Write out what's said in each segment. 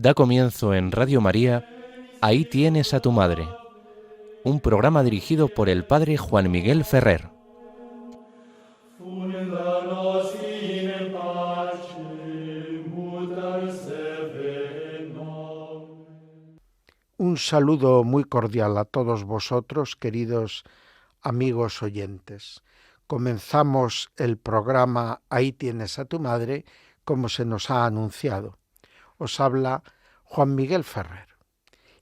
Da comienzo en Radio María, Ahí tienes a tu madre, un programa dirigido por el padre Juan Miguel Ferrer. Un saludo muy cordial a todos vosotros, queridos amigos oyentes. Comenzamos el programa Ahí tienes a tu madre, como se nos ha anunciado. Os habla Juan Miguel Ferrer.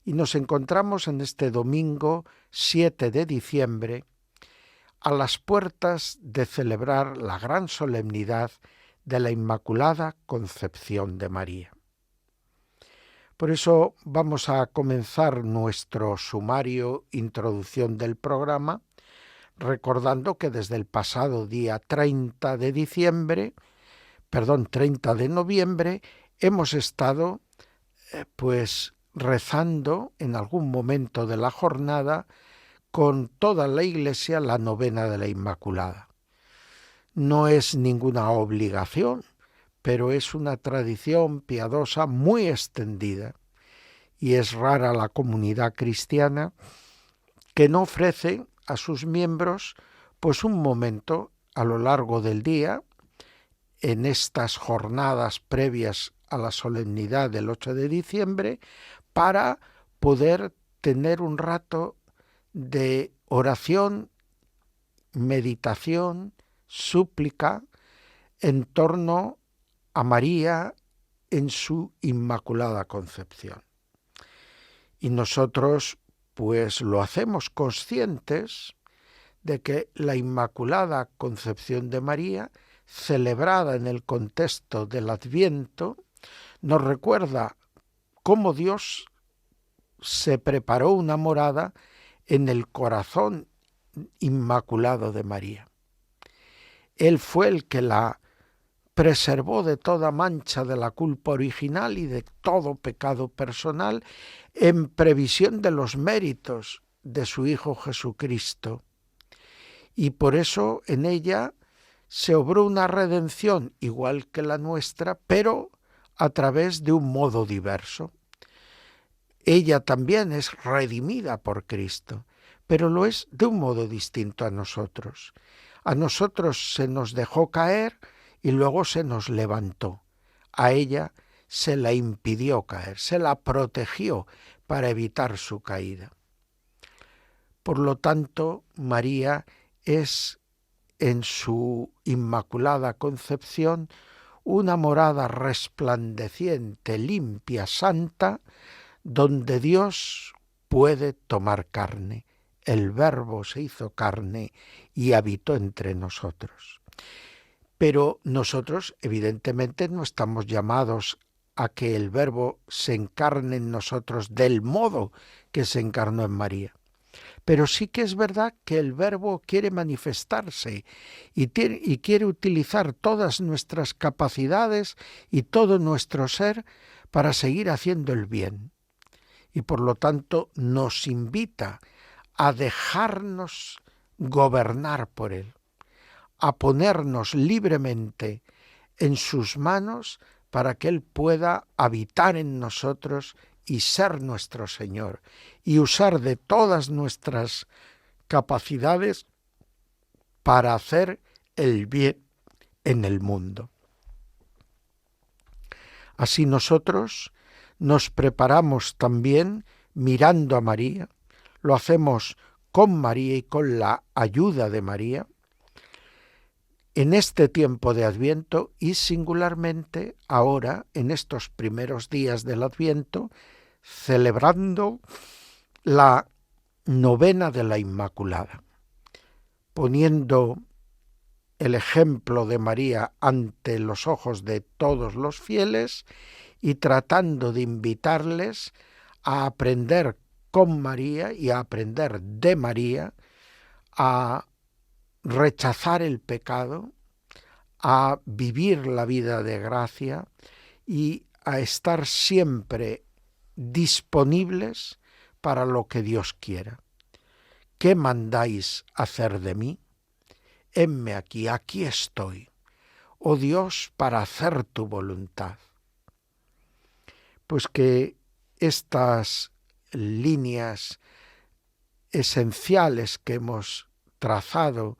Y nos encontramos en este domingo 7 de diciembre a las puertas de celebrar la gran solemnidad de la Inmaculada Concepción de María. Por eso vamos a comenzar nuestro sumario introducción del programa recordando que desde el pasado día 30 de noviembre, hemos estado rezando en algún momento de la jornada con toda la Iglesia la novena de la Inmaculada. No es ninguna obligación, pero es una tradición piadosa muy extendida y es rara la comunidad cristiana que no ofrece a sus miembros pues un momento a lo largo del día en estas jornadas previas a la solemnidad del 8 de diciembre para poder tener un rato de oración, meditación, súplica en torno a María en su Inmaculada Concepción. Y nosotros pues lo hacemos conscientes de que la Inmaculada Concepción de María, celebrada en el contexto del Adviento, nos recuerda cómo Dios se preparó una morada en el corazón inmaculado de María. Él fue el que la preservó de toda mancha de la culpa original y de todo pecado personal en previsión de los méritos de su Hijo Jesucristo. Y por eso en ella se obró una redención igual que la nuestra, pero a través de un modo diverso. Ella también es redimida por Cristo, pero lo es de un modo distinto a nosotros. A nosotros se nos dejó caer y luego se nos levantó. A ella se la impidió caer, se la protegió para evitar su caída. Por lo tanto, María es en su Inmaculada Concepción una morada resplandeciente, limpia, santa, donde Dios puede tomar carne. El Verbo se hizo carne y habitó entre nosotros. Pero nosotros, evidentemente, no estamos llamados a que el Verbo se encarne en nosotros del modo que se encarnó en María. Pero sí que es verdad que el Verbo quiere manifestarse y quiere utilizar todas nuestras capacidades y todo nuestro ser para seguir haciendo el bien. Y por lo tanto nos invita a dejarnos gobernar por Él, a ponernos libremente en sus manos para que Él pueda habitar en nosotros y ser nuestro Señor, y usar de todas nuestras capacidades para hacer el bien en el mundo. Así nosotros nos preparamos también mirando a María, lo hacemos con María y con la ayuda de María, en este tiempo de Adviento y singularmente ahora, en estos primeros días del Adviento, celebrando la novena de la Inmaculada, poniendo el ejemplo de María ante los ojos de todos los fieles y tratando de invitarles a aprender con María y a aprender de María, a rechazar el pecado, a vivir la vida de gracia y a estar siempre disponibles para lo que Dios quiera. ¿Qué mandáis hacer de mí? Henme aquí, aquí estoy, oh Dios, para hacer tu voluntad. pues que estas líneas esenciales que hemos trazado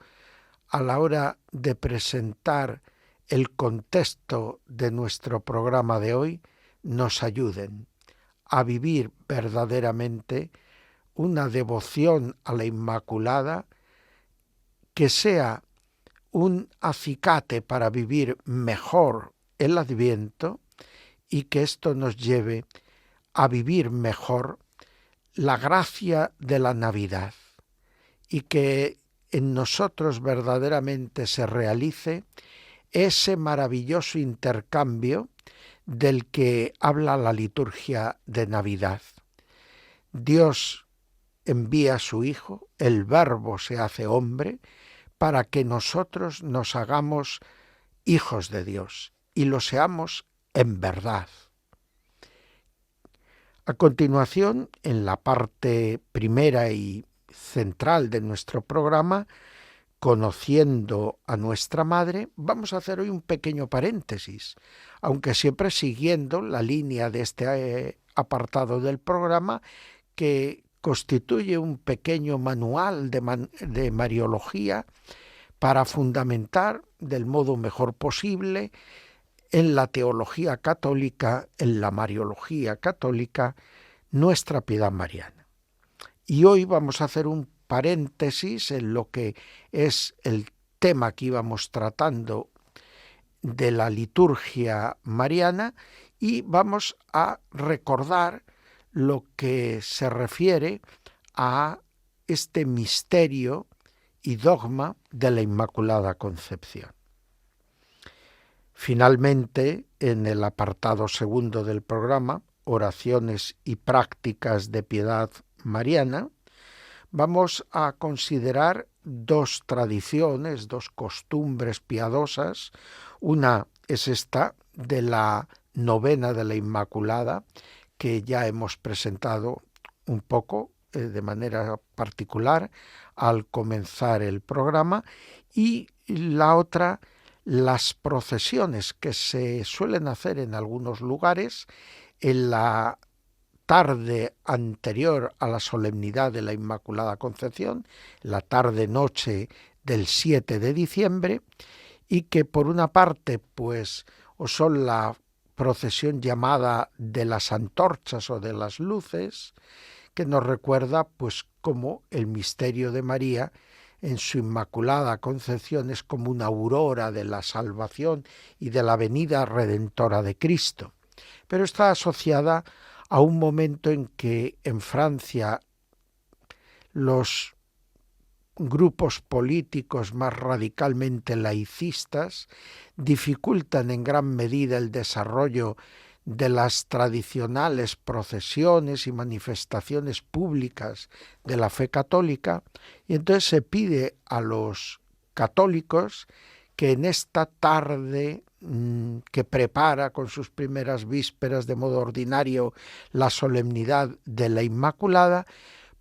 a la hora de presentar el contexto de nuestro programa de hoy nos ayuden a vivir verdaderamente una devoción a la Inmaculada que sea un acicate para vivir mejor el Adviento y que esto nos lleve a vivir mejor la gracia de la Navidad y que en nosotros verdaderamente se realice ese maravilloso intercambio del que habla la liturgia de Navidad. Dios envía a su Hijo, el Verbo se hace hombre, para que nosotros nos hagamos hijos de Dios y lo seamos en verdad. A continuación, en la parte primera y central de nuestro programa, Conociendo a nuestra Madre, vamos a hacer hoy un pequeño paréntesis, aunque siempre siguiendo la línea de este apartado del programa que constituye un pequeño manual de Mariología para fundamentar del modo mejor posible en la teología católica, en la Mariología católica, nuestra piedad mariana. Y hoy vamos a hacer un paréntesis en lo que es el tema que íbamos tratando de la liturgia mariana y vamos a recordar lo que se refiere a este misterio y dogma de la Inmaculada Concepción. Finalmente, en el apartado segundo del programa, Oraciones y prácticas de piedad mariana, vamos a considerar dos tradiciones, dos costumbres piadosas. Una es esta de la novena de la Inmaculada, que ya hemos presentado un poco de manera particular al comenzar el programa, y la otra, las procesiones que se suelen hacer en algunos lugares en la tarde anterior a la solemnidad de la Inmaculada Concepción, la tarde-noche del 7 de diciembre, y que por una parte pues o son la procesión llamada de las antorchas o de las luces, que nos recuerda pues cómo el misterio de María en su Inmaculada Concepción es como una aurora de la salvación y de la venida redentora de Cristo. Pero está asociada a un momento en que en Francia los grupos políticos más radicalmente laicistas dificultan en gran medida el desarrollo de las tradicionales procesiones y manifestaciones públicas de la fe católica, y entonces se pide a los católicos que en esta tarde que prepara con sus primeras vísperas de modo ordinario la solemnidad de la Inmaculada,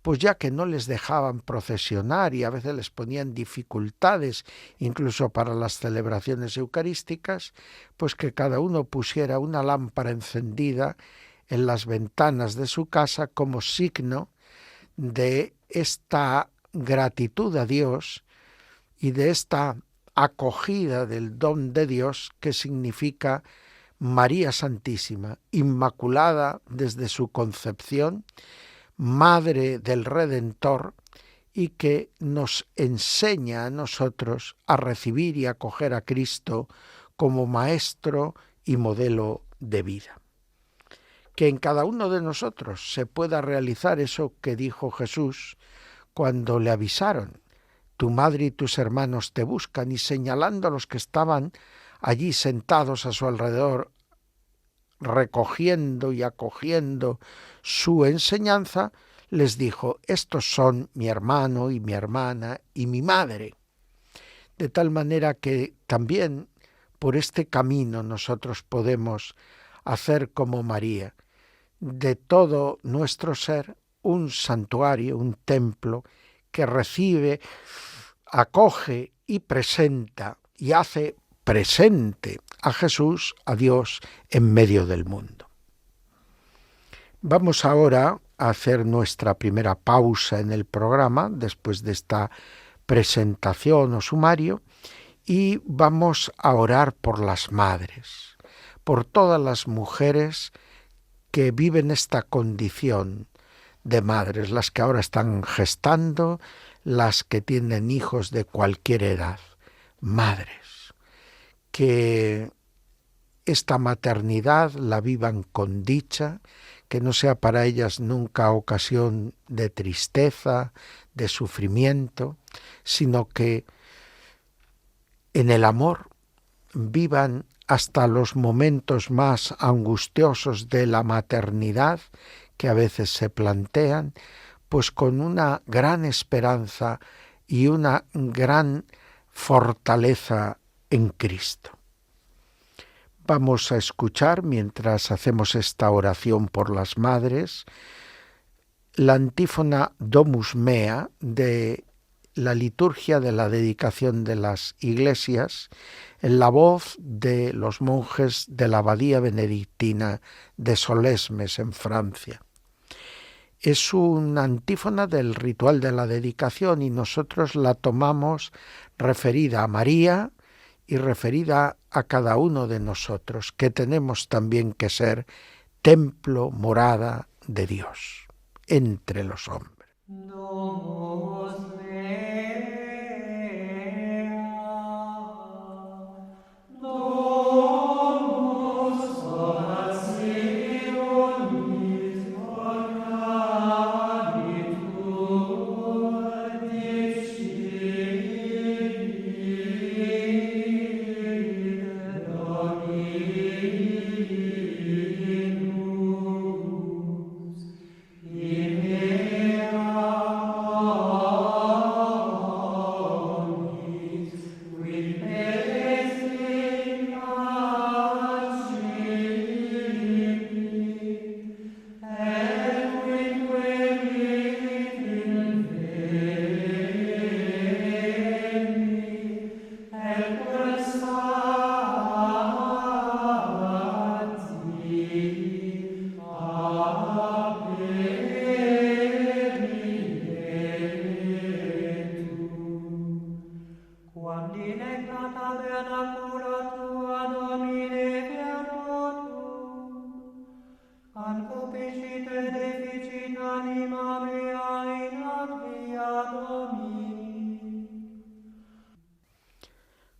pues ya que no les dejaban procesionar y a veces les ponían dificultades incluso para las celebraciones eucarísticas, pues que cada uno pusiera una lámpara encendida en las ventanas de su casa como signo de esta gratitud a Dios y de esta acogida del don de Dios que significa María Santísima, Inmaculada desde su concepción, Madre del Redentor, y que nos enseña a nosotros a recibir y acoger a Cristo como Maestro y modelo de vida. Que en cada uno de nosotros se pueda realizar eso que dijo Jesús cuando le avisaron: tu madre y tus hermanos te buscan, y señalando a los que estaban allí sentados a su alrededor, recogiendo y acogiendo su enseñanza, les dijo: estos son mi hermano y mi hermana y mi madre. De tal manera que también por este camino nosotros podemos hacer como María, de todo nuestro ser un santuario, un templo que recibe, acoge y presenta y hace presente a Jesús, a Dios, en medio del mundo. Vamos ahora a hacer nuestra primera pausa en el programa, después de esta presentación o sumario, y vamos a orar por las madres, por todas las mujeres que viven esta condición de madres, las que ahora están gestando, las que tienen hijos de cualquier edad, madres, que esta maternidad la vivan con dicha, que no sea para ellas nunca ocasión de tristeza, de sufrimiento, sino que en el amor vivan hasta los momentos más angustiosos de la maternidad que a veces se plantean, pues con una gran esperanza y una gran fortaleza en Cristo. Vamos a escuchar, mientras hacemos esta oración por las madres, la antífona Domus Mea de la liturgia de la dedicación de las iglesias, en la voz de los monjes de la abadía benedictina de Solesmes, en Francia. Es una antífona del ritual de la dedicación y nosotros la tomamos referida a María y referida a cada uno de nosotros, que tenemos también que ser templo, morada de Dios entre los hombres.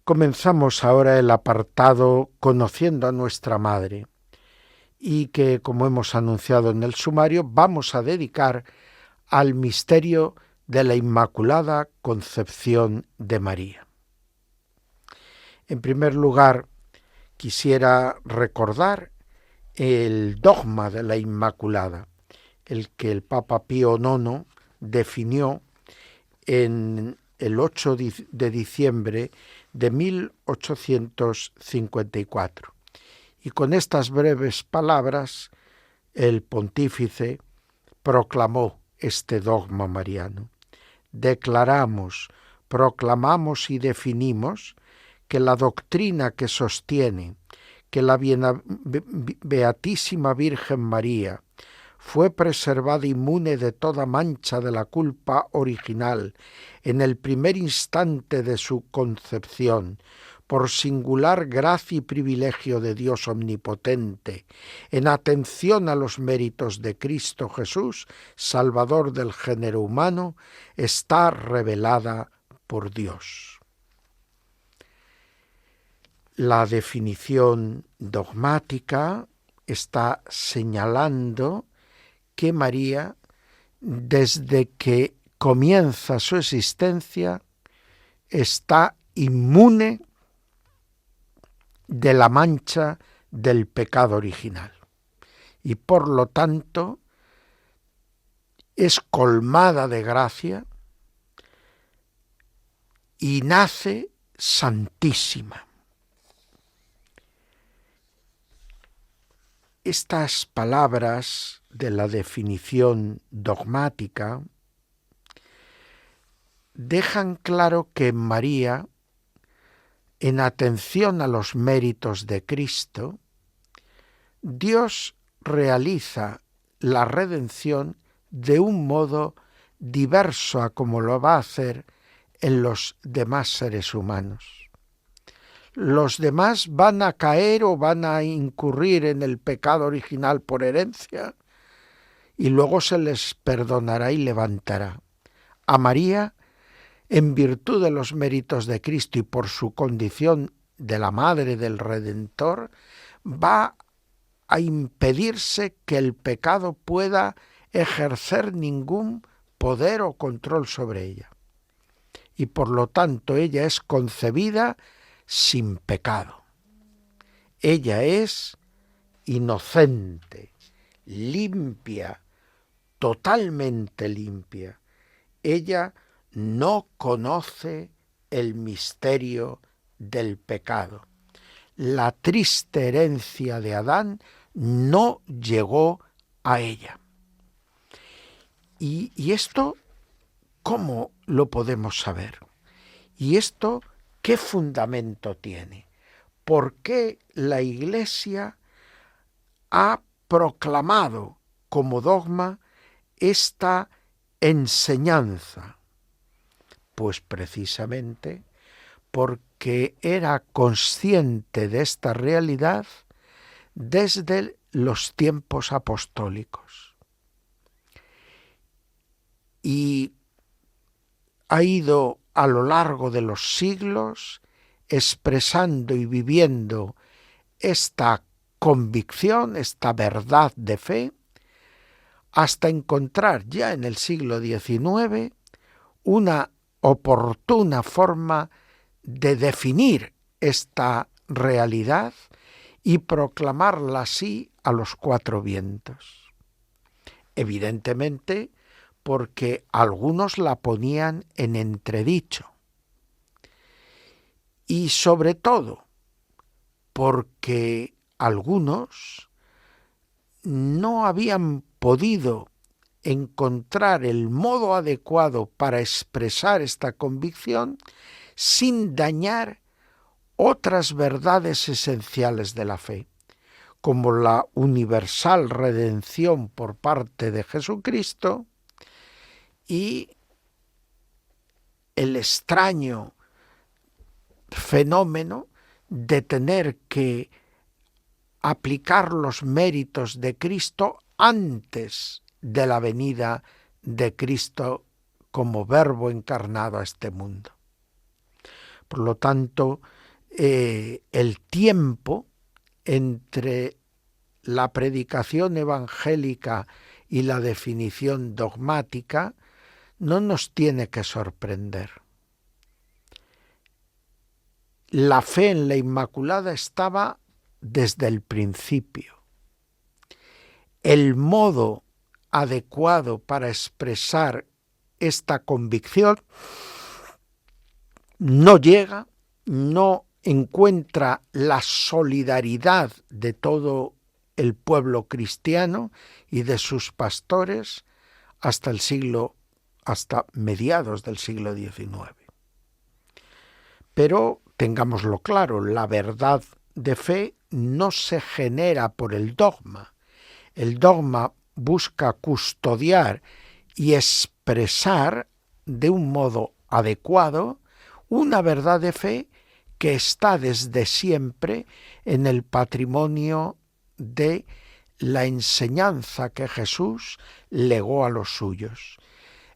Comenzamos ahora el apartado Conociendo a nuestra Madre y que, como hemos anunciado en el sumario, vamos a dedicar al misterio de la Inmaculada Concepción de María. En primer lugar, quisiera recordar el dogma de la Inmaculada, el que el Papa Pío IX definió en el 8 de diciembre de 1854. Y con estas breves palabras, el pontífice proclamó este dogma mariano. Declaramos, proclamamos y definimos que la doctrina que sostiene que la Beatísima Virgen María fue preservada inmune de toda mancha de la culpa original en el primer instante de su concepción, por singular gracia y privilegio de Dios omnipotente, en atención a los méritos de Cristo Jesús, Salvador del género humano, está revelada por Dios. La definición dogmática está señalando que María, desde que comienza su existencia, está inmune de la mancha del pecado original y por lo tanto es colmada de gracia y nace santísima. Estas palabras de la definición dogmática dejan claro que en María, en atención a los méritos de Cristo, Dios realiza la redención de un modo diverso a como lo va a hacer en los demás seres humanos. Los demás van a caer o van a incurrir en el pecado original por herencia y luego se les perdonará y levantará. A María, en virtud de los méritos de Cristo y por su condición de la Madre del Redentor, va a impedirse que el pecado pueda ejercer ningún poder o control sobre ella. Y por lo tanto ella es concebida sin pecado. Ella es inocente, limpia, totalmente limpia. Ella no conoce el misterio del pecado. La triste herencia de Adán no llegó a ella. ¿Y esto cómo lo podemos saber? ¿Y esto qué fundamento tiene? ¿Por qué la Iglesia ha proclamado como dogma esta enseñanza? Pues precisamente porque era consciente de esta realidad desde los tiempos apostólicos. Y ha ido a lo largo de los siglos expresando y viviendo esta convicción, esta verdad de fe, hasta encontrar ya en el siglo XIX una oportuna forma de definir esta realidad y proclamarla así a los cuatro vientos. Evidentemente, porque algunos la ponían en entredicho. Y sobre todo, porque algunos no habían podido encontrar el modo adecuado para expresar esta convicción sin dañar otras verdades esenciales de la fe, como la universal redención por parte de Jesucristo y el extraño fenómeno de tener que aplicar los méritos de Cristo antes de la venida de Cristo como Verbo encarnado a este mundo. Por lo tanto, el tiempo entre la predicación evangélica y la definición dogmática no nos tiene que sorprender. La fe en la Inmaculada estaba desde el principio. El modo adecuado para expresar esta convicción no llega, no encuentra la solidaridad de todo el pueblo cristiano y de sus pastores hasta mediados del siglo XIX. Pero tengámoslo claro, la verdad de fe no se genera por el dogma. El dogma busca custodiar y expresar de un modo adecuado una verdad de fe que está desde siempre en el patrimonio de la enseñanza que Jesús legó a los suyos.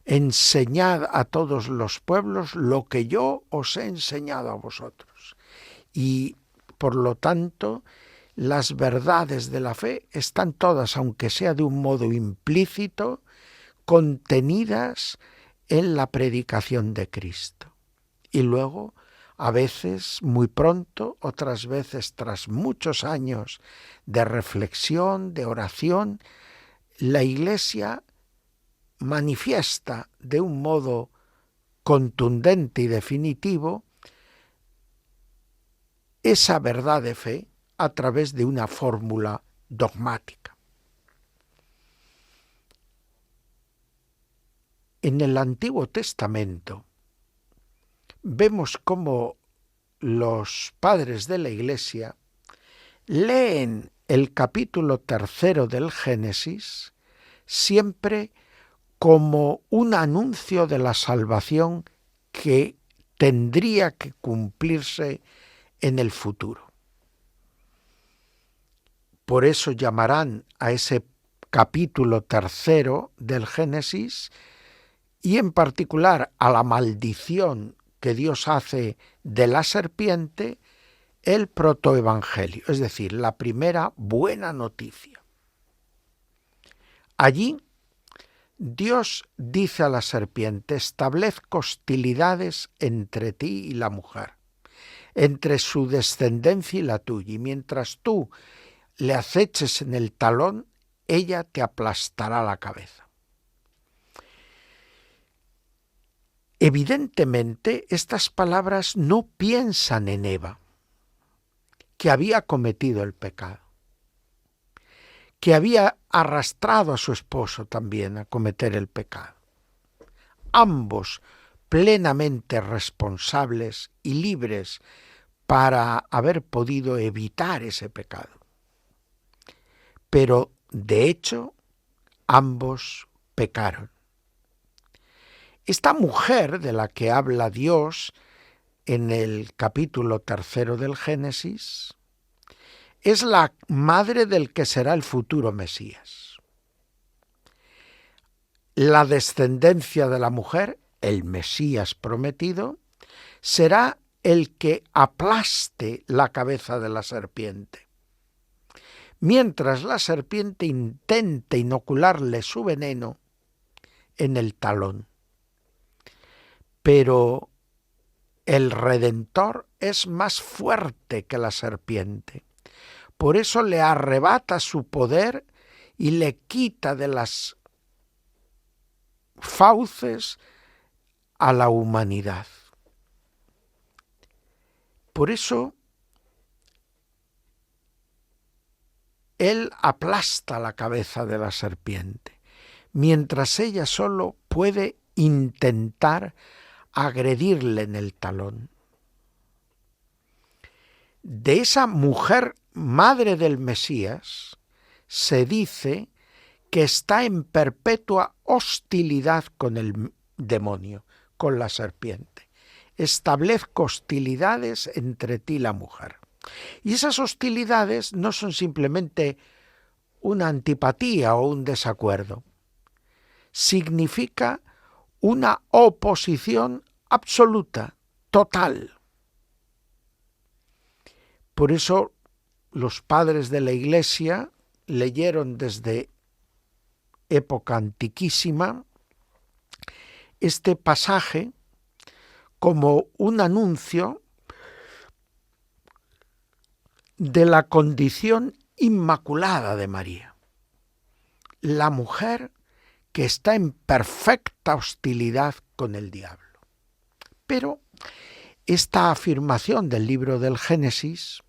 Enseñad a todos los pueblos lo que yo os he enseñado a vosotros. Y, por lo tanto, las verdades de la fe están todas, aunque sea de un modo implícito, contenidas en la predicación de Cristo. Y luego, a veces muy pronto, otras veces tras muchos años de reflexión, de oración, la Iglesia manifiesta de un modo contundente y definitivo esa verdad de fe a través de una fórmula dogmática. En el Antiguo Testamento vemos cómo los padres de la Iglesia leen el capítulo 3 del Génesis siempre como un anuncio de la salvación que tendría que cumplirse en el futuro. Por eso llamarán a ese capítulo 3 del Génesis, y en particular a la maldición que Dios hace de la serpiente, el protoevangelio, es decir, la primera buena noticia. Allí Dios dice a la serpiente: establezco hostilidades entre ti y la mujer, entre su descendencia y la tuya, y mientras tú le aceches en el talón, ella te aplastará la cabeza. Evidentemente, estas palabras no piensan en Eva, que había cometido el pecado, que había arrastrado a su esposo también a cometer el pecado. Ambos plenamente responsables y libres para haber podido evitar ese pecado. Pero, de hecho, ambos pecaron. Esta mujer de la que habla Dios en el capítulo 3 del Génesis es la madre del que será el futuro Mesías. La descendencia de la mujer, el Mesías prometido, será el que aplaste la cabeza de la serpiente, mientras la serpiente intente inocularle su veneno en el talón. Pero el Redentor es más fuerte que la serpiente. Por eso le arrebata su poder y le quita de las fauces a la humanidad. Por eso Él aplasta la cabeza de la serpiente, mientras ella solo puede intentar agredirle en el talón. De esa mujer, madre del Mesías, se dice que está en perpetua hostilidad con el demonio, con la serpiente. Establezco hostilidades entre ti y la mujer. Y esas hostilidades no son simplemente una antipatía o un desacuerdo. Significa una oposición absoluta, total. Por eso los padres de la Iglesia leyeron desde época antiquísima este pasaje como un anuncio de la condición inmaculada de María, la mujer que está en perfecta hostilidad con el diablo. Pero esta afirmación del libro del Génesis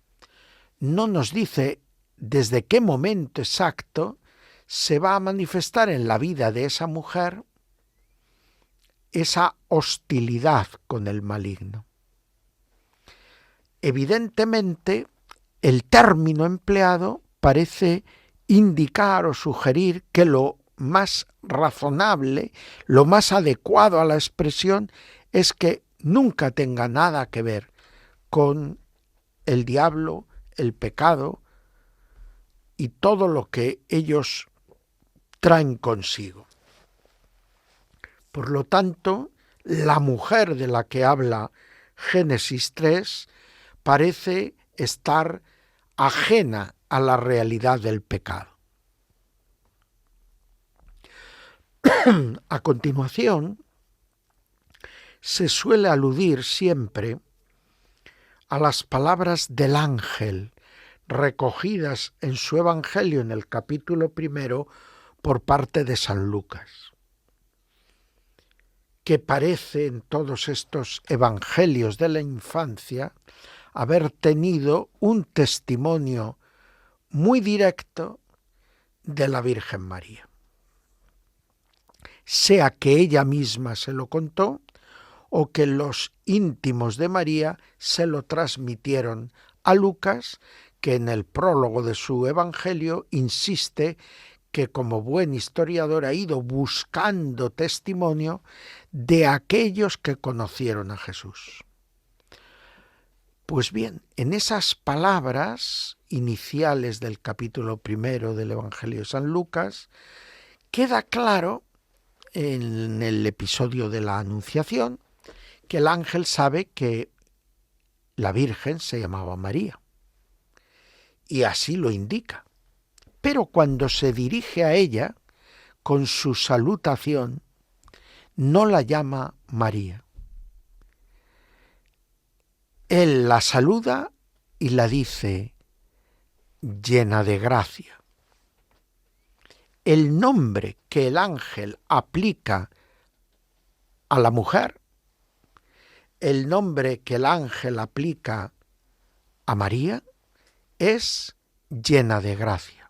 no nos dice desde qué momento exacto se va a manifestar en la vida de esa mujer esa hostilidad con el maligno. Evidentemente, el término empleado parece indicar o sugerir que lo más razonable, lo más adecuado a la expresión es que nunca tenga nada que ver con el diablo, el pecado y todo lo que ellos traen consigo. Por lo tanto, la mujer de la que habla Génesis 3 parece estar ajena a la realidad del pecado. A continuación, se suele aludir siempre a las palabras del ángel recogidas en su Evangelio en el capítulo 1 por parte de San Lucas, que parece en todos estos evangelios de la infancia haber tenido un testimonio muy directo de la Virgen María. Sea que ella misma se lo contó o que los íntimos de María se lo transmitieron a Lucas, que en el prólogo de su Evangelio insiste que como buen historiador ha ido buscando testimonio de aquellos que conocieron a Jesús. Pues bien, en esas palabras iniciales del capítulo 1 del Evangelio de San Lucas, queda claro en el episodio de la Anunciación que el ángel sabe que la Virgen se llamaba María, y así lo indica. Pero cuando se dirige a ella con su salutación, no la llama María. Él la saluda y la dice llena de gracia. El nombre que el ángel aplica a la mujer, el nombre que el ángel aplica a María, es llena de gracia.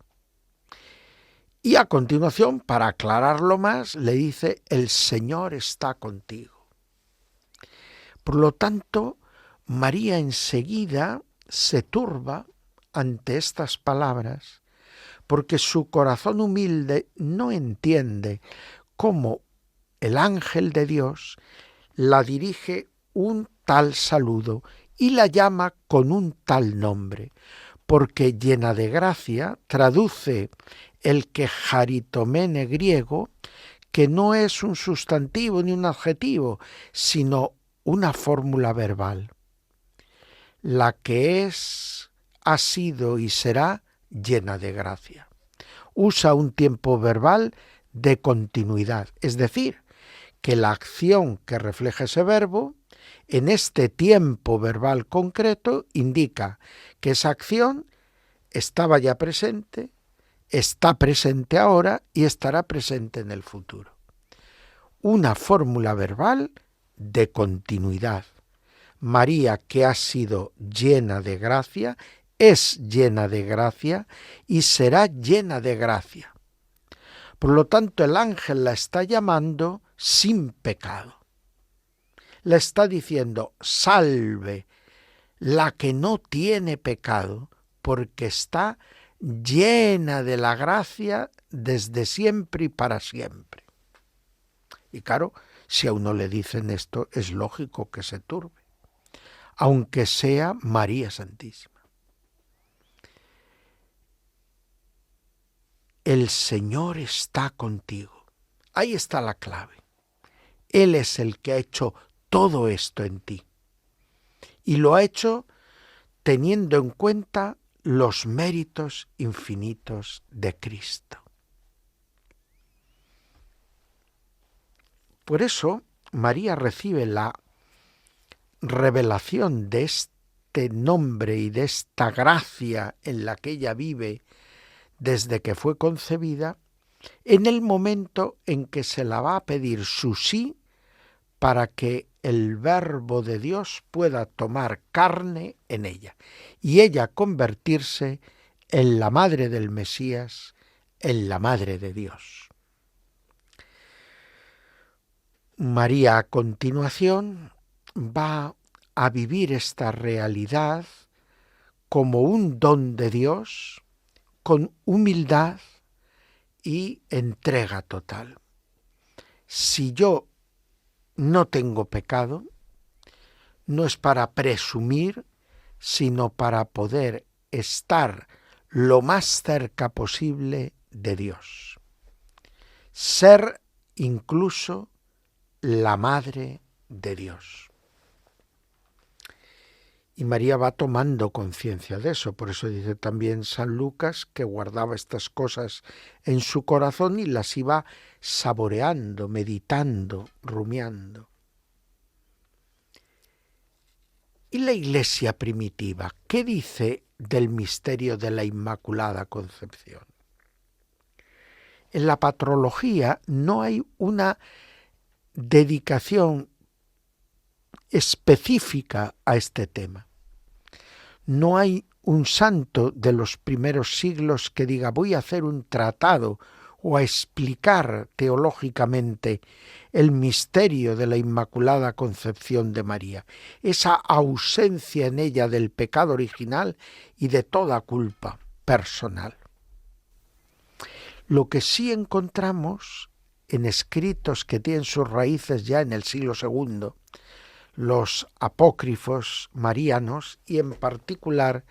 Y a continuación, para aclararlo más, le dice, el Señor está contigo. Por lo tanto, María enseguida se turba ante estas palabras, porque su corazón humilde no entiende cómo el ángel de Dios la dirige un tal saludo y la llama con un tal nombre, porque llena de gracia traduce el quejaritomene griego, que no es un sustantivo ni un adjetivo, sino una fórmula verbal. La que es, ha sido y será llena de gracia. Usa un tiempo verbal de continuidad, es decir, que la acción que refleja ese verbo, en este tiempo verbal concreto, indica que esa acción estaba ya presente, está presente ahora y estará presente en el futuro. Una fórmula verbal de continuidad. María, que ha sido llena de gracia, es llena de gracia y será llena de gracia. Por lo tanto, el ángel la está llamando sin pecado. Le está diciendo, salve, la que no tiene pecado, porque está llena de la gracia desde siempre y para siempre. Y claro, si a uno le dicen esto, es lógico que se turbe, aunque sea María Santísima. El Señor está contigo. Ahí está la clave. Él es el que ha hecho todo esto en ti. Y lo ha hecho teniendo en cuenta los méritos infinitos de Cristo. Por eso, María recibe la revelación de este nombre y de esta gracia en la que ella vive desde que fue concebida, en el momento en que se la va a pedir su sí para que el Verbo de Dios pueda tomar carne en ella y ella convertirse en la madre del Mesías, en la madre de Dios. María a continuación va a vivir esta realidad como un don de Dios, con humildad y entrega total. Si yo no tengo pecado, no es para presumir, sino para poder estar lo más cerca posible de Dios. Ser incluso la madre de Dios. Y María va tomando conciencia de eso, por eso dice también San Lucas que guardaba estas cosas en su corazón y las iba saboreando, meditando, rumiando. ¿Y la Iglesia primitiva qué dice del misterio de la Inmaculada Concepción? En la patrología no hay una dedicación específica a este tema. No hay un santo de los primeros siglos que diga voy a hacer un tratado o a explicar teológicamente el misterio de la Inmaculada Concepción de María, esa ausencia en ella del pecado original y de toda culpa personal. Lo que sí encontramos en escritos que tienen sus raíces ya en el siglo II, los apócrifos marianos y en particular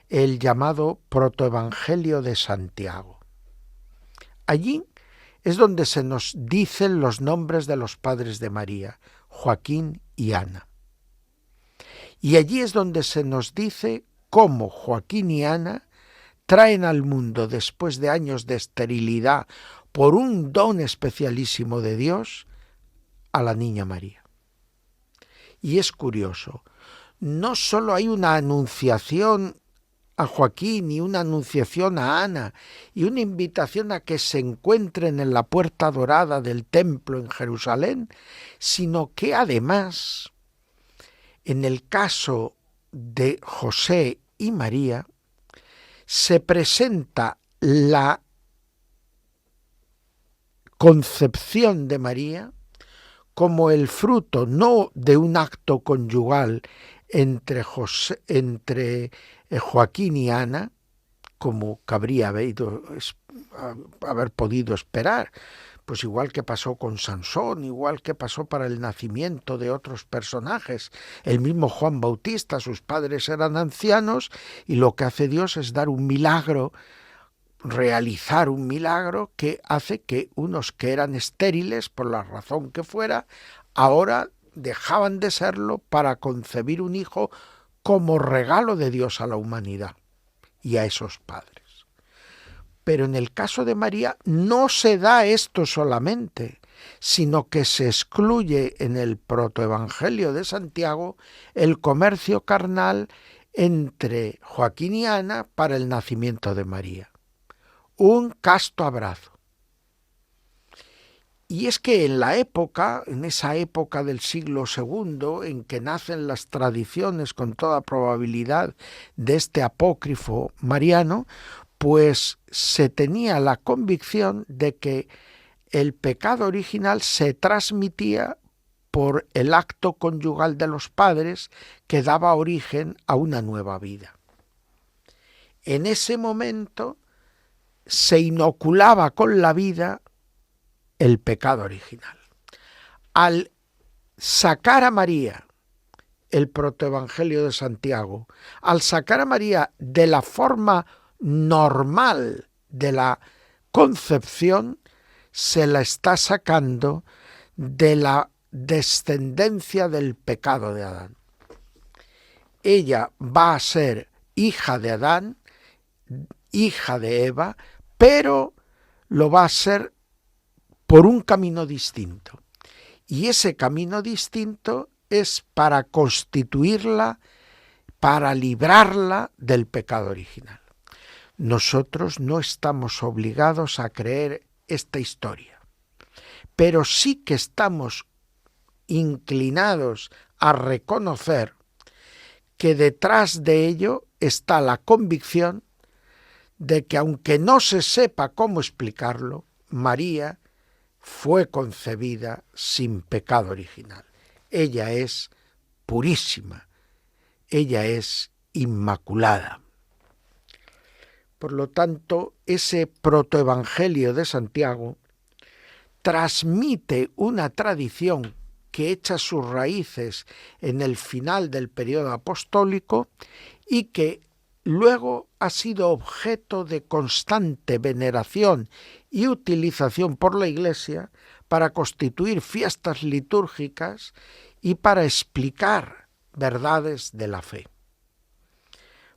el llamado Protoevangelio de Santiago. Allí es donde se nos dicen los nombres de los padres de María, Joaquín y Ana. Y allí es donde se nos dice cómo Joaquín y Ana traen al mundo, después de años de esterilidad, por un don especialísimo de Dios, a la niña María. Y es curioso, no solo hay una anunciación a Joaquín y una anunciación a Ana y una invitación a que se encuentren en la puerta dorada del templo en Jerusalén, sino que además, en el caso de José y María, se presenta la concepción de María como el fruto no de un acto conyugal entre Joaquín y Ana, como cabría haber podido esperar, pues igual que pasó con Sansón, igual que pasó para el nacimiento de otros personajes. El mismo Juan Bautista, sus padres eran ancianos y lo que hace Dios es dar un milagro, realizar un milagro que hace que unos que eran estériles, por la razón que fuera, ahora dejaban de serlo para concebir un hijo como regalo de Dios a la humanidad y a esos padres. Pero en el caso de María no se da esto solamente, sino que se excluye en el protoevangelio de Santiago el comercio carnal entre Joaquín y Ana para el nacimiento de María. Un casto abrazo. Y es que en esa época del siglo II, en que nacen las tradiciones con toda probabilidad de este apócrifo mariano, pues se tenía la convicción de que el pecado original se transmitía por el acto conyugal de los padres que daba origen a una nueva vida. En ese momento se inoculaba con la vida el pecado original. Al sacar a María, el protoevangelio de Santiago, al sacar a María de la forma normal de la concepción, se la está sacando de la descendencia del pecado de Adán. Ella va a ser hija de Adán, hija de Eva, pero lo va a ser por un camino distinto. Y ese camino distinto es para constituirla, para librarla del pecado original. Nosotros no estamos obligados a creer esta historia, pero sí que estamos inclinados a reconocer que detrás de ello está la convicción de que, aunque no se sepa cómo explicarlo, María fue concebida sin pecado original. Ella es purísima, ella es inmaculada. Por lo tanto, ese protoevangelio de Santiago transmite una tradición que echa sus raíces en el final del periodo apostólico y que luego ha sido objeto de constante veneración y utilización por la Iglesia para constituir fiestas litúrgicas y para explicar verdades de la fe.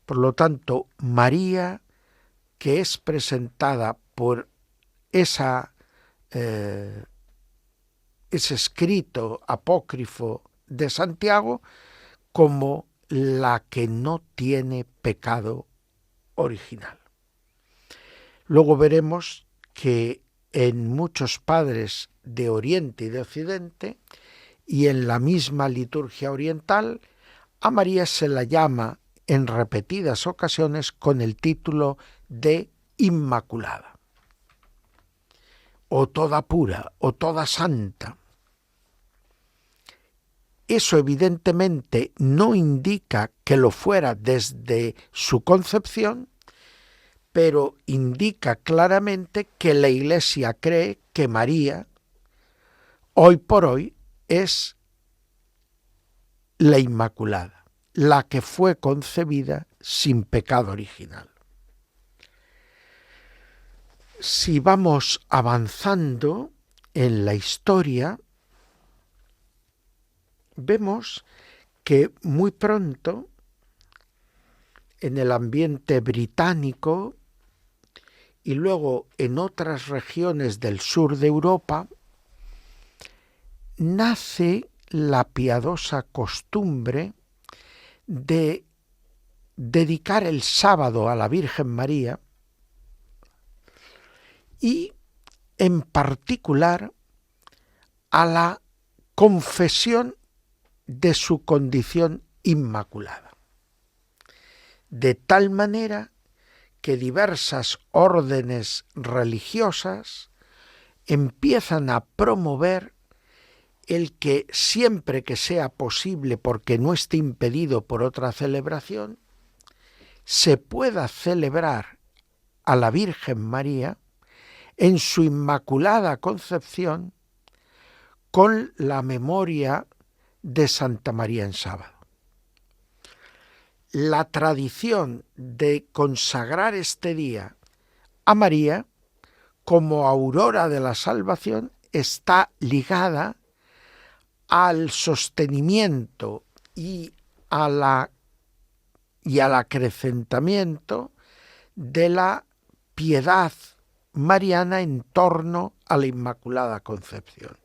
Por lo tanto, María, que es presentada por ese escrito apócrifo de Santiago como la que no tiene pecado original. Luego veremos que en muchos padres de Oriente y de Occidente y en la misma liturgia oriental, a María se la llama en repetidas ocasiones con el título de Inmaculada, o toda pura, o toda santa. Eso evidentemente no indica que lo fuera desde su concepción, pero indica claramente que la Iglesia cree que María, hoy por hoy, es la Inmaculada, la que fue concebida sin pecado original. Si vamos avanzando en la historia, vemos que muy pronto, en el ambiente británico y luego en otras regiones del sur de Europa, nace la piadosa costumbre de dedicar el sábado a la Virgen María y, en particular, a la confesión de su condición inmaculada. De tal manera que diversas órdenes religiosas empiezan a promover el que siempre que sea posible, porque no esté impedido por otra celebración, se pueda celebrar a la Virgen María en su Inmaculada Concepción con la memoria de Santa María en sábado. La tradición de consagrar este día a María como aurora de la salvación está ligada al sostenimiento y al acrecentamiento de la piedad mariana en torno a la Inmaculada Concepción,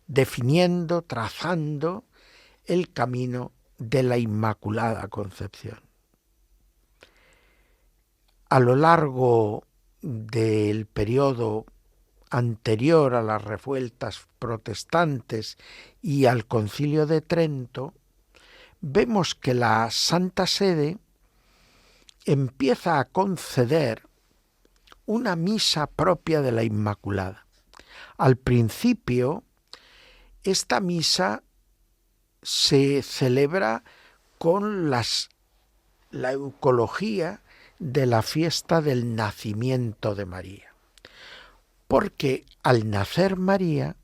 definiendo, trazando el camino de la Inmaculada Concepción. A lo largo del periodo anterior a las revueltas protestantes y al Concilio de Trento, vemos que la Santa Sede empieza a conceder una misa propia de la Inmaculada. Al principio, esta misa se celebra con la eucología de la fiesta del nacimiento de María, porque al nacer María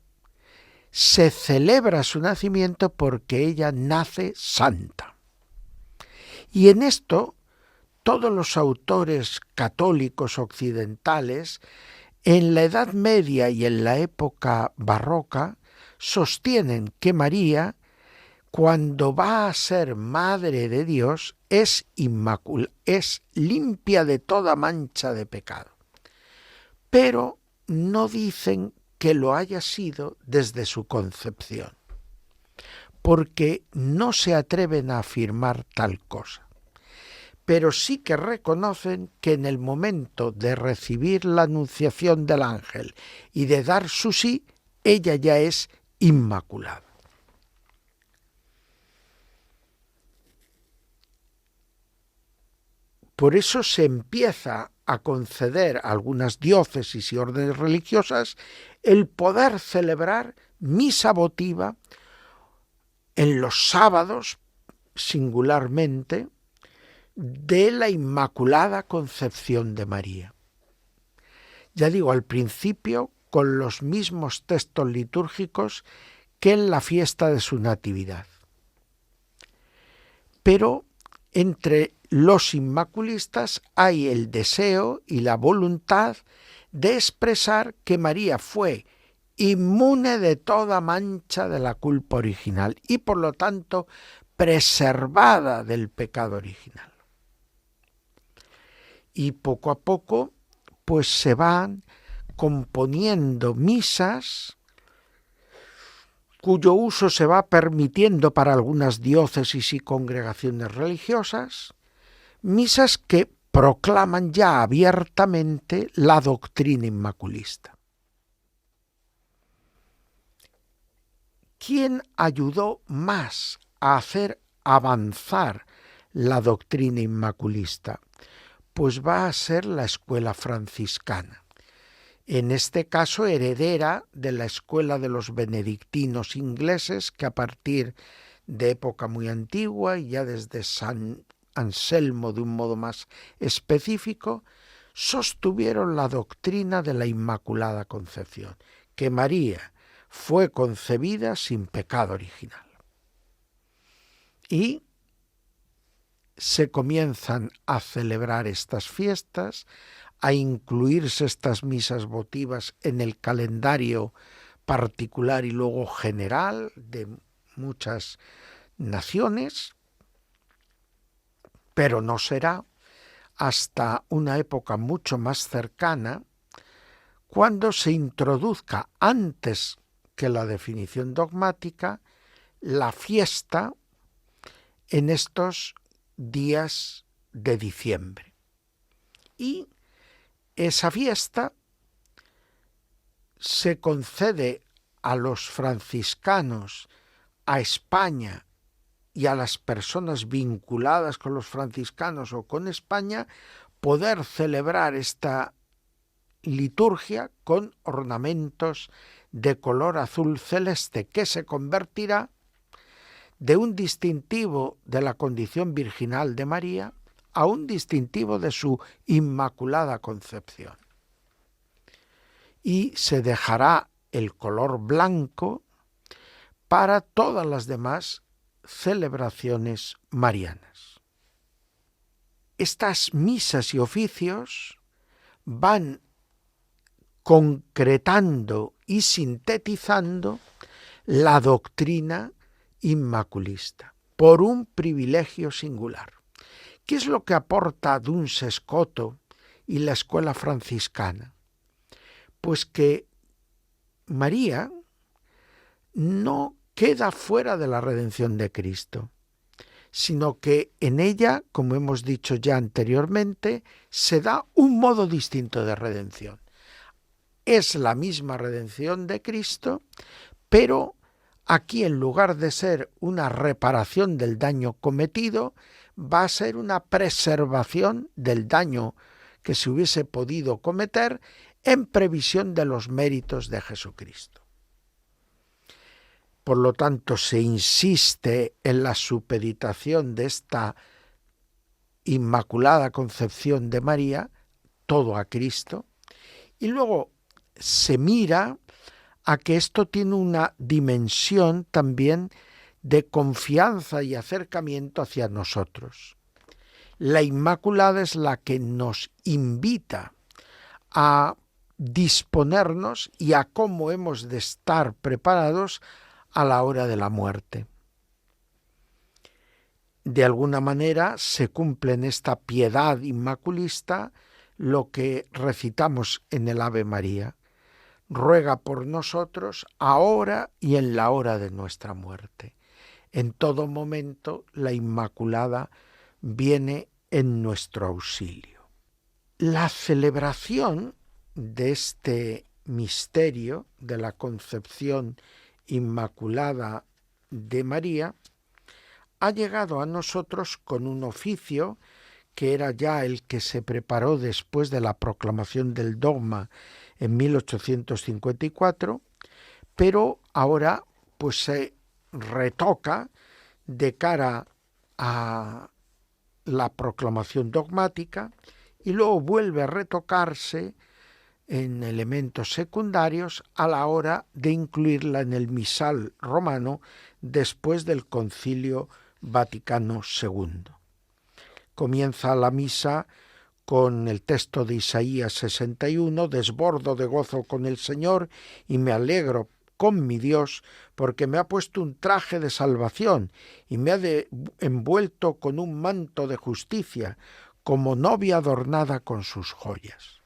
se celebra su nacimiento porque ella nace santa. Y en esto todos los autores católicos occidentales, en la Edad Media y en la época barroca, sostienen que María, cuando va a ser Madre de Dios, es limpia de toda mancha de pecado. Pero no dicen que lo haya sido desde su concepción, porque no se atreven a afirmar tal cosa. Pero sí que reconocen que en el momento de recibir la anunciación del ángel y de dar su sí, ella ya es inmaculada. Por eso se empieza a conceder a algunas diócesis y órdenes religiosas el poder celebrar misa votiva en los sábados, singularmente, de la Inmaculada Concepción de María. Ya digo, al principio con los mismos textos litúrgicos que en la fiesta de su Natividad. Pero entre los inmaculistas hay el deseo y la voluntad de expresar que María fue inmune de toda mancha de la culpa original y por lo tanto preservada del pecado original. Y poco a poco pues se van componiendo misas cuyo uso se va permitiendo para algunas diócesis y congregaciones religiosas, misas que proclaman ya abiertamente la doctrina inmaculista. ¿Quién ayudó más a hacer avanzar la doctrina inmaculista? Pues va a ser la escuela franciscana. En este caso, heredera de la escuela de los benedictinos ingleses, que a partir de época muy antigua y ya desde San Anselmo de un modo más específico, sostuvieron la doctrina de la Inmaculada Concepción, que María fue concebida sin pecado original. Y se comienzan a celebrar estas fiestas, a incluirse estas misas votivas en el calendario particular y luego general de muchas naciones, pero no será hasta una época mucho más cercana cuando se introduzca, antes que la definición dogmática, la fiesta en estos días de diciembre. Y esa fiesta se concede a los franciscanos, a España y a las personas vinculadas con los franciscanos o con España, poder celebrar esta liturgia con ornamentos de color azul celeste, que se convertirá de un distintivo de la condición virginal de María a un distintivo de su Inmaculada Concepción. Y se dejará el color blanco para todas las demás celebraciones marianas. Estas misas y oficios van concretando y sintetizando la doctrina inmaculista por un privilegio singular. ¿Qué es lo que aporta Duns Scoto y la escuela franciscana? Pues que María no queda fuera de la redención de Cristo, sino que en ella, como hemos dicho ya anteriormente, se da un modo distinto de redención. Es la misma redención de Cristo, pero aquí, en lugar de ser una reparación del daño cometido, va a ser una preservación del daño que se hubiese podido cometer en previsión de los méritos de Jesucristo. Por lo tanto, se insiste en la supeditación de esta Inmaculada Concepción de María, todo a Cristo, y luego se mira a que esto tiene una dimensión también de confianza y acercamiento hacia nosotros. La Inmaculada es la que nos invita a disponernos y a cómo hemos de estar preparados a la hora de la muerte. De alguna manera se cumple en esta piedad inmaculista lo que recitamos en el Ave María. Ruega por nosotros ahora y en la hora de nuestra muerte. En todo momento la Inmaculada viene en nuestro auxilio. La celebración de este misterio de la Concepción Inmaculada de María ha llegado a nosotros con un oficio que era ya el que se preparó después de la proclamación del dogma en 1854, pero ahora pues se retoca de cara a la proclamación dogmática y luego vuelve a retocarse en elementos secundarios a la hora de incluirla en el misal romano después del Concilio Vaticano II. Comienza la misa con el texto de Isaías 61, desbordo de gozo con el Señor y me alegro con mi Dios, porque me ha puesto un traje de salvación y me ha envuelto con un manto de justicia, como novia adornada con sus joyas.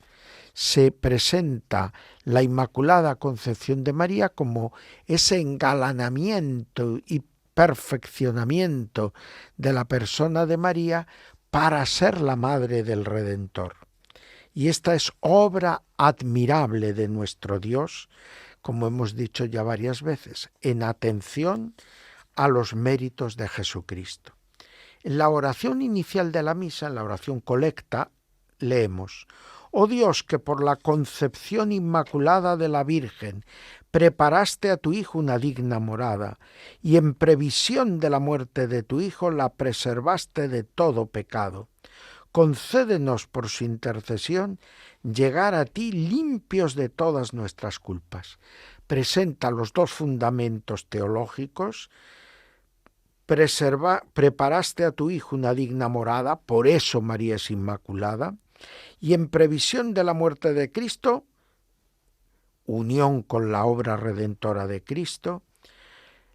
Se presenta la Inmaculada Concepción de María como ese engalanamiento y perfeccionamiento de la persona de María para ser la madre del Redentor. Y esta es obra admirable de nuestro Dios, como hemos dicho ya varias veces, en atención a los méritos de Jesucristo. En la oración inicial de la misa, en la oración colecta, leemos: «Oh Dios, que por la concepción inmaculada de la Virgen preparaste a tu Hijo una digna morada, y en previsión de la muerte de tu Hijo la preservaste de todo pecado. concédenos por su intercesión llegar a ti limpios de todas nuestras culpas. Presenta los dos fundamentos teológicos. Preparaste a tu Hijo una digna morada, por eso María es inmaculada, y en previsión de la muerte de Cristo, unión con la obra redentora de Cristo,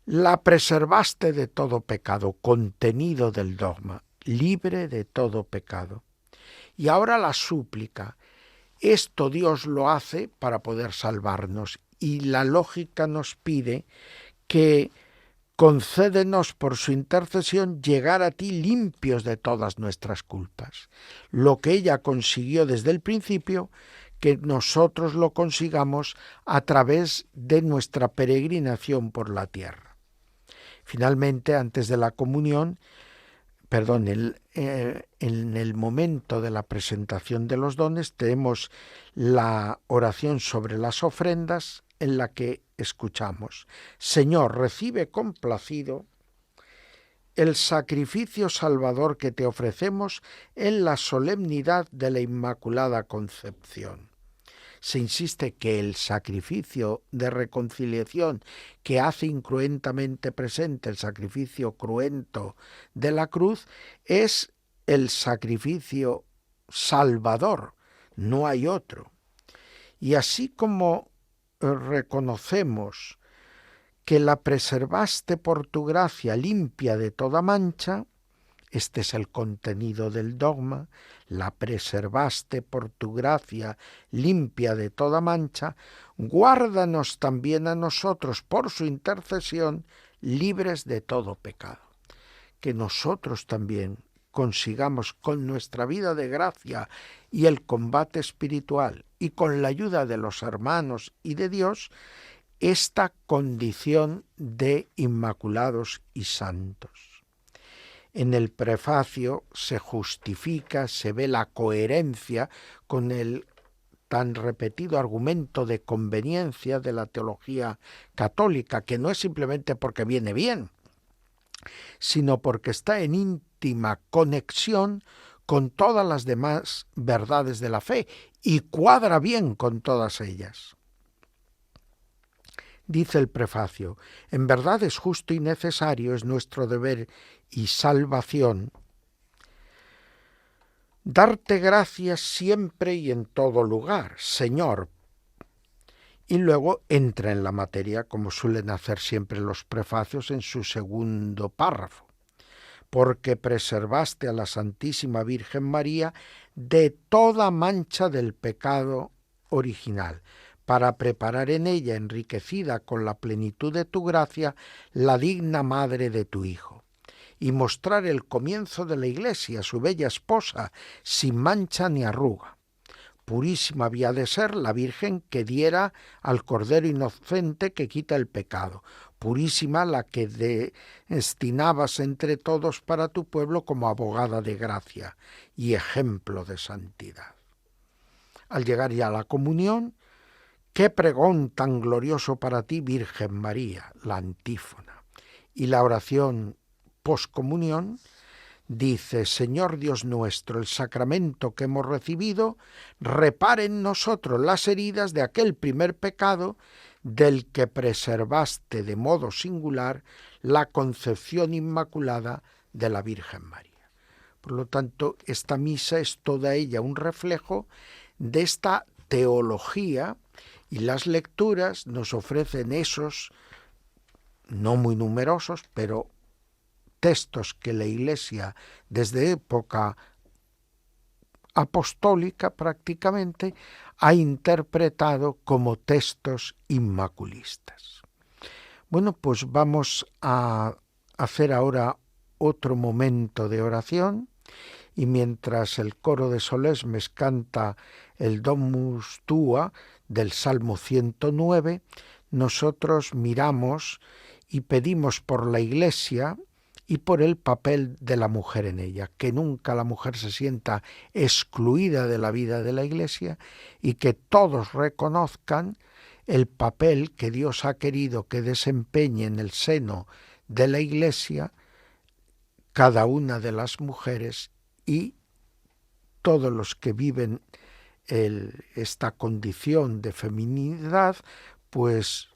la preservaste de todo pecado, contenido del dogma, libre de todo pecado. Y ahora la súplica. Esto Dios lo hace para poder salvarnos, y la lógica nos pide que concédenos por su intercesión llegar a ti limpios de todas nuestras culpas. Lo que ella consiguió desde el principio, que nosotros lo consigamos a través de nuestra peregrinación por la tierra. Finalmente, antes de la comunión, en el momento de la presentación de los dones, tenemos la oración sobre las ofrendas, en la que escuchamos: Señor, recibe complacido el sacrificio salvador que te ofrecemos en la solemnidad de la Inmaculada Concepción. Se insiste que el sacrificio de reconciliación que hace incruentamente presente el sacrificio cruento de la cruz es el sacrificio salvador, no hay otro. Y así como reconocemos que la preservaste por tu gracia limpia de toda mancha, este es el contenido del dogma, la preservaste por tu gracia limpia de toda mancha, guárdanos también a nosotros por su intercesión libres de todo pecado. Que nosotros también consigamos con nuestra vida de gracia y el combate espiritual y con la ayuda de los hermanos y de Dios, esta condición de inmaculados y santos. En el prefacio se justifica, se ve la coherencia con el tan repetido argumento de conveniencia de la teología católica, que no es simplemente porque viene bien, sino porque está en íntima conexión con todas las demás verdades de la fe y cuadra bien con todas ellas. Dice el prefacio: en verdad es justo y necesario, es nuestro deber y salvación, darte gracias siempre y en todo lugar, Señor. Y luego entra en la materia, como suelen hacer siempre los prefacios, en su segundo párrafo: porque preservaste a la Santísima Virgen María de toda mancha del pecado original, para preparar en ella, enriquecida con la plenitud de tu gracia, la digna madre de tu Hijo, y mostrar el comienzo de la Iglesia, su bella esposa, sin mancha ni arruga. Purísima había de ser la Virgen que diera al Cordero inocente que quita el pecado, purísima la que destinabas entre todos para tu pueblo como abogada de gracia y ejemplo de santidad. Al llegar ya a la comunión, ¡qué pregón tan glorioso para ti, Virgen María!, la antífona. Y la oración poscomunión dice: Señor Dios nuestro, el sacramento que hemos recibido repare en nosotros las heridas de aquel primer pecado del que preservaste de modo singular la concepción inmaculada de la Virgen María. Por lo tanto, esta misa es toda ella un reflejo de esta teología, y las lecturas nos ofrecen esos, no muy numerosos, pero textos que la Iglesia desde época apostólica prácticamente ha interpretado como textos inmaculistas. Bueno, pues vamos a hacer ahora otro momento de oración, y mientras el coro de Solesmes canta el Domus Tua del Salmo 109, nosotros miramos y pedimos por la Iglesia y por el papel de la mujer en ella, que nunca la mujer se sienta excluida de la vida de la Iglesia y que todos reconozcan el papel que Dios ha querido que desempeñe en el seno de la Iglesia cada una de las mujeres, y todos los que viven esta condición de feminidad, pues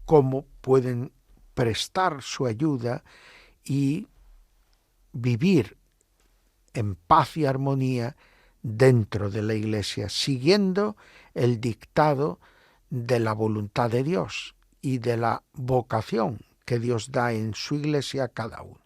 cómo pueden prestar su ayuda y vivir en paz y armonía dentro de la Iglesia, siguiendo el dictado de la voluntad de Dios y de la vocación que Dios da en su Iglesia a cada uno.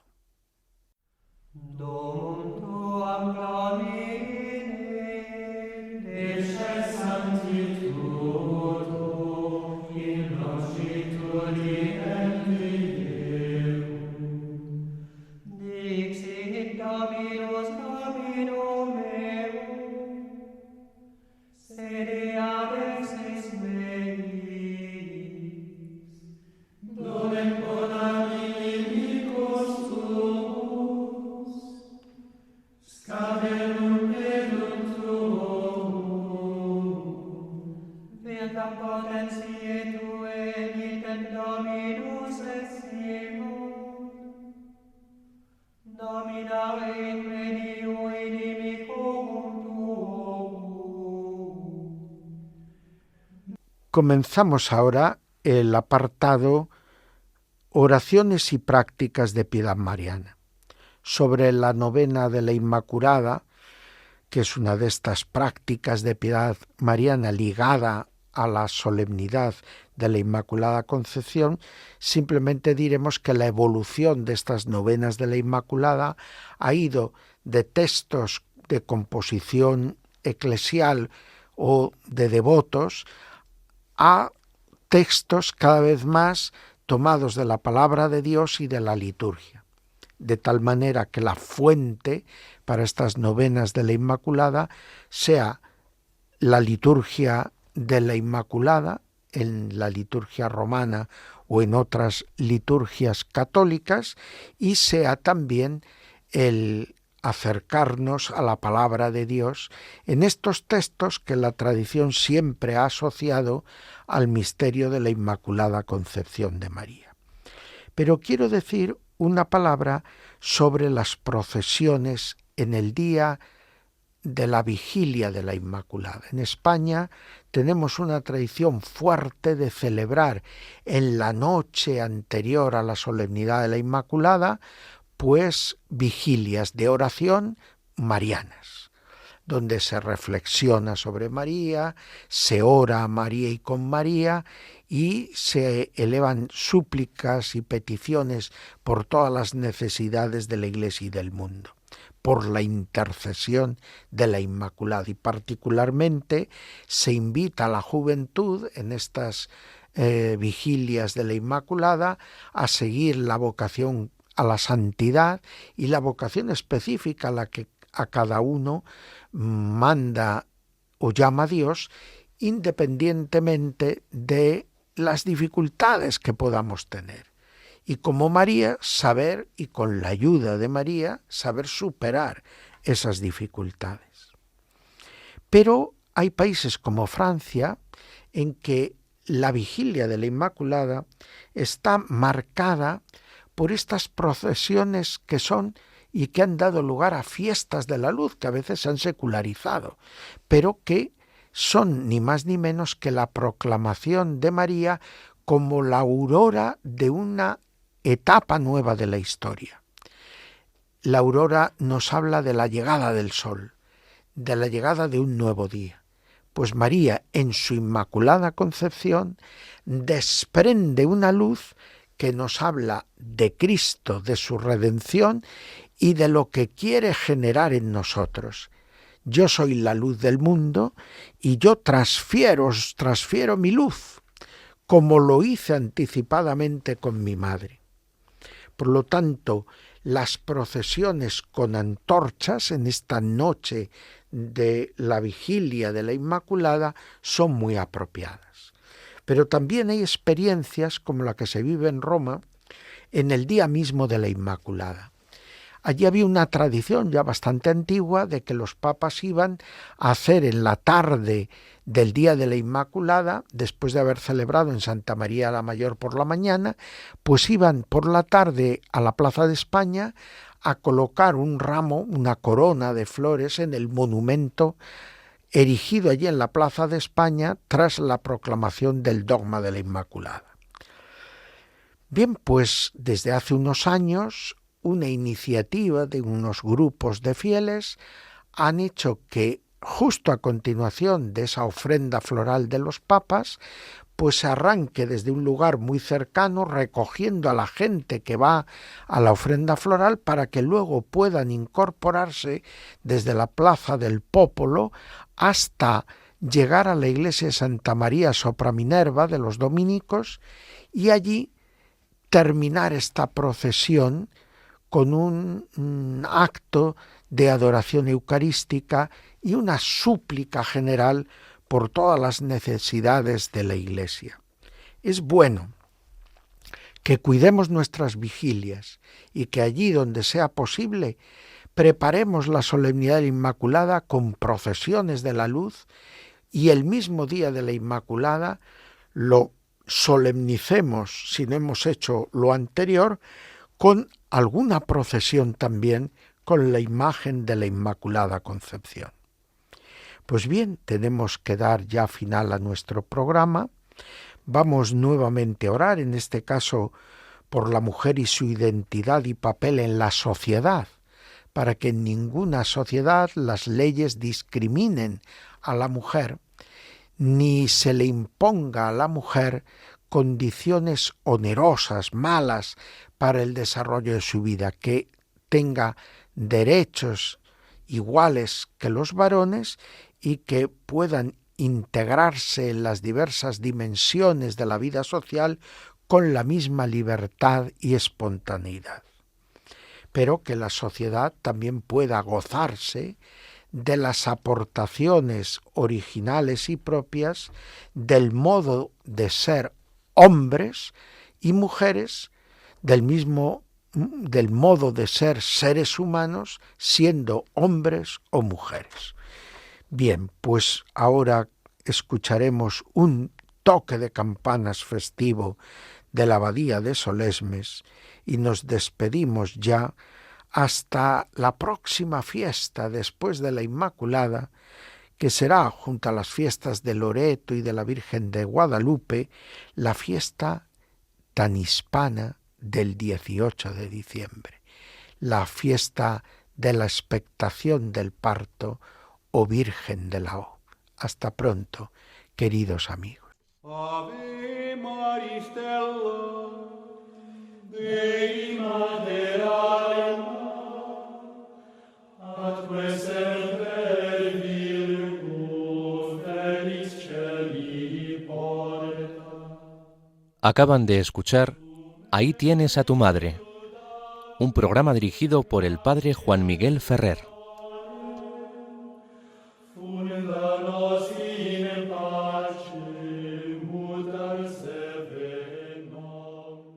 Comenzamos ahora el apartado Oraciones y prácticas de piedad mariana. Sobre la novena de la Inmaculada, que es una de estas prácticas de piedad mariana ligada a la solemnidad de la Inmaculada Concepción, simplemente diremos que la evolución de estas novenas de la Inmaculada ha ido de textos de composición eclesial o de devotos a textos cada vez más tomados de la palabra de Dios y de la liturgia, de tal manera que la fuente para estas novenas de la Inmaculada sea la liturgia de la Inmaculada, en la liturgia romana o en otras liturgias católicas, y sea también el acercarnos a la palabra de Dios en estos textos que la tradición siempre ha asociado al misterio de la Inmaculada Concepción de María. Pero quiero decir una palabra sobre las procesiones en el día de la vigilia de la Inmaculada. En España tenemos una tradición fuerte de celebrar en la noche anterior a la solemnidad de la Inmaculada, pues vigilias de oración marianas, donde se reflexiona sobre María, se ora a María y con María, y se elevan súplicas y peticiones por todas las necesidades de la Iglesia y del mundo, por la intercesión de la Inmaculada. Y particularmente se invita a la juventud en estas vigilias de la Inmaculada a seguir la vocación a la santidad y la vocación específica a la que a cada uno manda o llama a Dios, independientemente de las dificultades que podamos tener. Y como María, saber, y con la ayuda de María, saber superar esas dificultades. Pero hay países como Francia en que la vigilia de la Inmaculada está marcada por estas procesiones que son y que han dado lugar a fiestas de la luz, que a veces se han secularizado, pero que son ni más ni menos que la proclamación de María como la aurora de una etapa nueva de la historia. La aurora nos habla de la llegada del sol, de la llegada de un nuevo día. Pues María, en su Inmaculada Concepción, desprende una luz que nos habla de Cristo, de su redención y de lo que quiere generar en nosotros. Yo soy la luz del mundo y yo os transfiero mi luz, como lo hice anticipadamente con mi madre. Por lo tanto, las procesiones con antorchas en esta noche de la vigilia de la Inmaculada son muy apropiadas. Pero también hay experiencias como la que se vive en Roma en el día mismo de la Inmaculada. Allí había una tradición ya bastante antigua de que los papas iban a hacer en la tarde del Día de la Inmaculada, después de haber celebrado en Santa María la Mayor por la mañana, pues iban por la tarde a la Plaza de España a colocar un ramo, una corona de flores en el monumento erigido allí en la Plaza de España tras la proclamación del dogma de la Inmaculada. Bien, pues desde hace unos años una iniciativa de unos grupos de fieles han hecho que justo a continuación de esa ofrenda floral de los papas, pues se arranque desde un lugar muy cercano recogiendo a la gente que va a la ofrenda floral para que luego puedan incorporarse desde la Plaza del Popolo hasta llegar a la iglesia de Santa María sopra Minerva de los dominicos y allí terminar esta procesión con un acto de adoración eucarística y una súplica general por todas las necesidades de la Iglesia. Es bueno que cuidemos nuestras vigilias y que allí donde sea posible preparemos la solemnidad de la Inmaculada con procesiones de la luz y el mismo día de la Inmaculada lo solemnicemos, si no hemos hecho lo anterior, con alguna procesión también con la imagen de la Inmaculada Concepción. Pues bien, tenemos que dar ya final a nuestro programa. Vamos nuevamente a orar, en este caso por la mujer y su identidad y papel en la sociedad, para que en ninguna sociedad las leyes discriminen a la mujer, ni se le imponga a la mujer condiciones onerosas, malas para el desarrollo de su vida, que tenga derechos iguales que los varones y que puedan integrarse en las diversas dimensiones de la vida social con la misma libertad y espontaneidad. Pero que la sociedad también pueda gozarse de las aportaciones originales y propias del modo de ser hombres y mujeres, del modo de ser seres humanos, siendo hombres o mujeres. Bien, pues ahora escucharemos un toque de campanas festivo de la abadía de Solesmes y nos despedimos ya hasta la próxima fiesta después de la Inmaculada, que será, junto a las fiestas de Loreto y de la Virgen de Guadalupe, la fiesta tan hispana del 18 de diciembre, la fiesta de la expectación del parto o Virgen de la O. Hasta pronto, queridos amigos. Ave Maristella, Dei Mater Alma, atque semper Virgo felis celi porta. Acaban de escuchar Ahí tienes a tu madre, un programa dirigido por el padre Juan Miguel Ferrer.